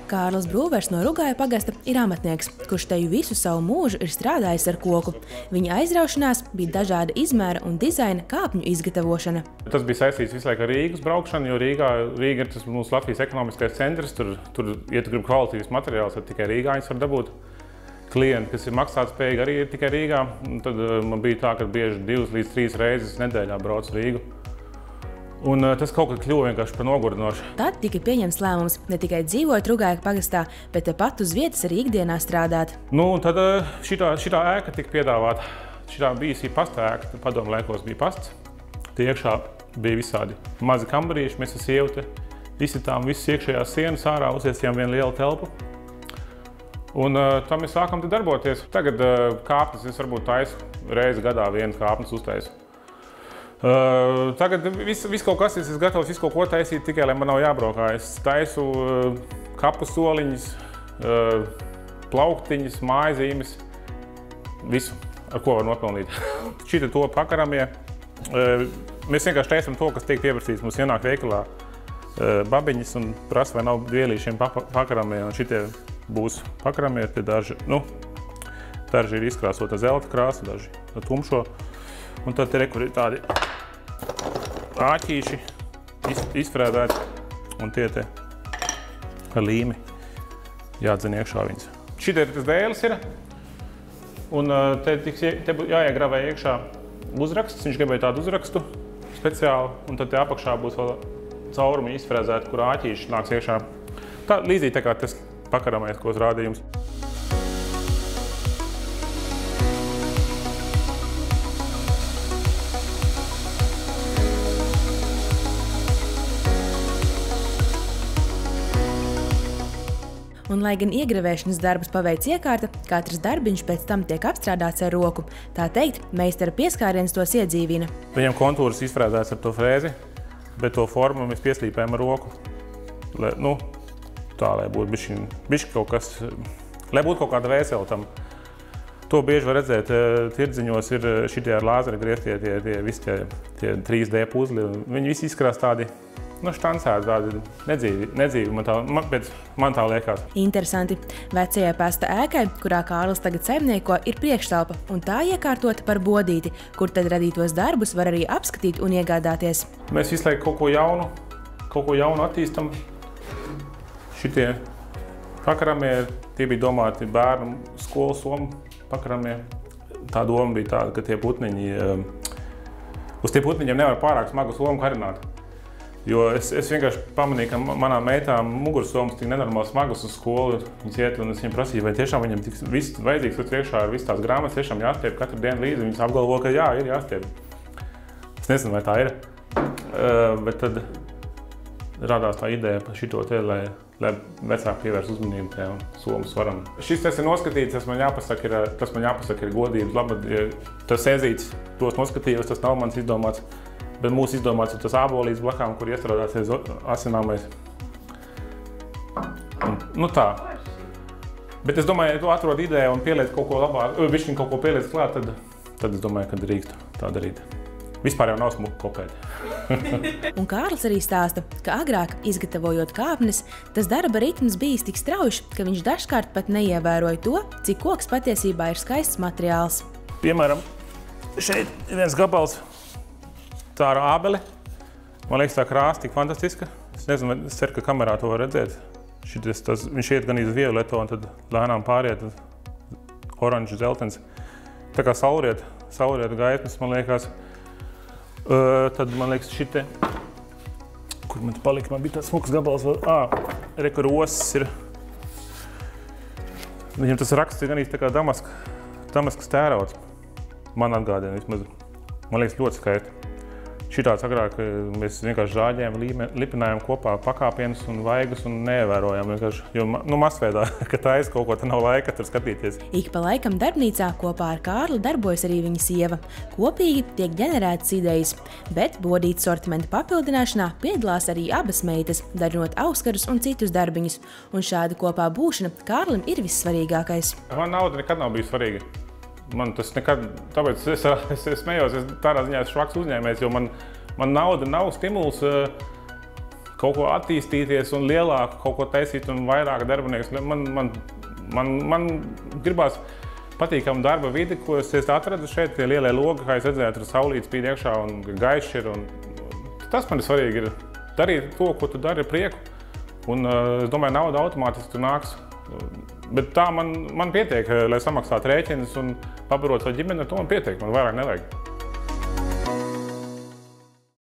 Kārlis Brūvers no Rugāju pagasta ir amatnieks, kurš teju visu savu mūžu ir strādājis ar koku. Viņa aizraušanās bija dažāda izmēra un dizaina kāpņu izgatavošana. Tas bija saistīts visu laiku ar Rīgas braukšanu, jo Rīga ir tas mūsu Latvijas ekonomiskais centrs. Tur, ja tu gribi kvalitīvas materiālus, tad tikai Rīgā viņas var dabūt. Klienti, kas ir maksātspējīgi, arī ir tikai Rīgā. Un tad man bija tā, ka bieži 2 līdz 3 reizes nedēļā braucu Rīgu. Un tas kaut kad kļuva vienkārši par nogurdinošu. Tad tika pieņemts lēmums ne tikai dzīvot Rugāju pagastā, bet tepat uz vietas arī ikdienā strādāt. Nu, un tad šitā ēka tika piedāvāta. Šitā bija pasta ēka, padomu laikos bija pasts. Tie iekšā bija visādi mazi kambarīši, mēs ar sievu te izsitām visas iekšējās sienas ārā, uztaisījām vienu lielu telpu. Un tam mēs sākam te darboties. Tagad kāpnes es varbūt taisu reizi gadā vienu kāpnes uztaisu. Tagad viss kaut kas, es esmu gatavs visu kaut ko taisīt, tikai lai man nav jābraukā. Es taisu kapu soliņas, plauktiņas, mājazīmes, visu, ar ko var nopelnīt. Šita to pakaramie. Mēs vienkārši taisam to, kas tiek pieprasīts. Mums ienāk veikalā babiņas un prasa, vai nav dvielīšiem pakaramie. Un šitie būs pakaramie, te daži ir izkrāsota zelta krāsa, daži tumšo. Un tad te rekur ir tādi āķīši izfrēdēti, un tie te ar līmi jādzen iekšā viņas. Šitie tas dēlis ir, un te jāiegravē iekšā uzraksts. Viņš gribēja tādu uzrakstu speciāli, un tad te apakšā būs vēl caurumi izfrēzēti, kur āķīši nāks iekšā. Tā līdzīgi tā kā tas pakaramais, ko es rādīju jums. Un, lai gan iegravēšanas darbus paveic iekārta, katrs darbiņš pēc tam tiek apstrādāts ar roku. Tā teikt, meistara pieskāriens tos iedzīvina. Viņam kontūras izfrēzēts ar to frēzi, bet to formu mēs pieslīpējam ar roku. Tā, lai būtu bišķi kaut kas, lai būtu kaut kāda vēsela tam. To bieži var redzēt, tirdziņos ir šitie ar lāzeri grieztie, tie 3D puzli. Viņi visi izskrās tādi, štancēti, tādi nedzīvi, man tā liekas. Interesanti. Vecajai pasta ēkai, kurā Kārlis tagad saimnieko, ir priekštelpa, un tā iekārtota par bodīti, kur tad radītos darbus var arī apskatīt un iegādāties. Mēs visu laiku kaut ko jaunu attīstam. Šitie pakaramie, tie bija domāti bērnu skolas somu pakaramie. Tā doma bija tāda, ka uz tie putniņiem nevar pārāk smagu somu karināt. Jo es vienkārši pamanīju, ka manām meitām mugursomas tik nenormāli smagas uz skolu. Viņas iet, un es viņiem prasīju, vai tiešām viņam viss vajadzīgs, kas priekšā ar visu tās grāmatas tiešām jāstiep katru dienu līdzi. Viņas apgalvo, ka jā, ir jāstiep. Es nezinu, vai tā ir. Bet tad radās tā ideja par šito te, lai vecāki pievērs uzmanību tajam somu svaram. Šis tas ir noskatīts, tas man jāpasaka ir godības labad. Tas ezīts, tos noskatījos, tas nav mans izdomāts. Bet mūsu izdomāts ir tas ābolīts blakām, kur iestrādāsies asināmais. Tā. Bet es domāju, ja tu atrod ideju un pieliec kaut ko labāk, višķiņ kaut ko pieliec klāt, tad es domāju, ka drīkst tā darīt. Vispār jau nav smuki kopēt. Un Kārlis arī stāsta, ka agrāk, izgatavojot kāpnes, tas darba ritms bijis tik strauji, ka viņš dažkārt pat neievēroja to, cik koks patiesībā ir skaists materiāls. Piemēram, šeit ir viens gabals. Tā ar ābeli. Man liekas, tā krāsa tik fantastiska. Es nezinu, es ceru, ka kamerā to var redzēt. Viņš iet gan iz violeto un tad lēnām pāriet uz oranžu zeltens. Tā kā saulrieta gaismas, man liekas. Tad, man liekas, šitie, kur man te palika, man bija tāds smuks gabals vēl. Kur osas ir. Viņam tas raksts ir gan tā kā damaskas tērauds. Man atgādina vismaz. Man liekas, ļoti skaisti. Šitāds agrāk mēs vienkārši žāģējām, lipinājām kopā pakāpienus un vaigus un neievērojām vienkārši, jo masveidā, ka taisa kaut ko, tad nav laika tur skatīties. Ik pa laikam darbnīcā kopā ar Kārli darbojas arī viņa sieva. Kopīgi tiek ģenerētas idejas, bet bodītas sortimenta papildināšanā piedalās arī abas meitas, darinot auskarus un citus darbiņus. Un šāda kopā būšana Kārlim ir vissvarīgākais. Man nauda nekad nav bijusi svarīga. Man tas nekad, tāpēc es smējos, tādā ziņā esmu švaks uzņēmējs, jo man nauda nav stimuls kaut ko attīstīties un lielāku kaut ko taisīt un vairāk darbinieks. Man gribās patīkamu darba vidi, ko es atradu šeit, tie lielie logi, kā es redzēju, tur saulīte spīd iekšā un gaišs ir. Tas man svarīgi ir darīt to, ko tu dari ar prieku. Un es domāju, nauda automātiski tur nāks. Bet tā man pietiek, lai samaksātu rēķinus un pabarot savu ģimeni, ar to man pietiek, man vairāk nevajag.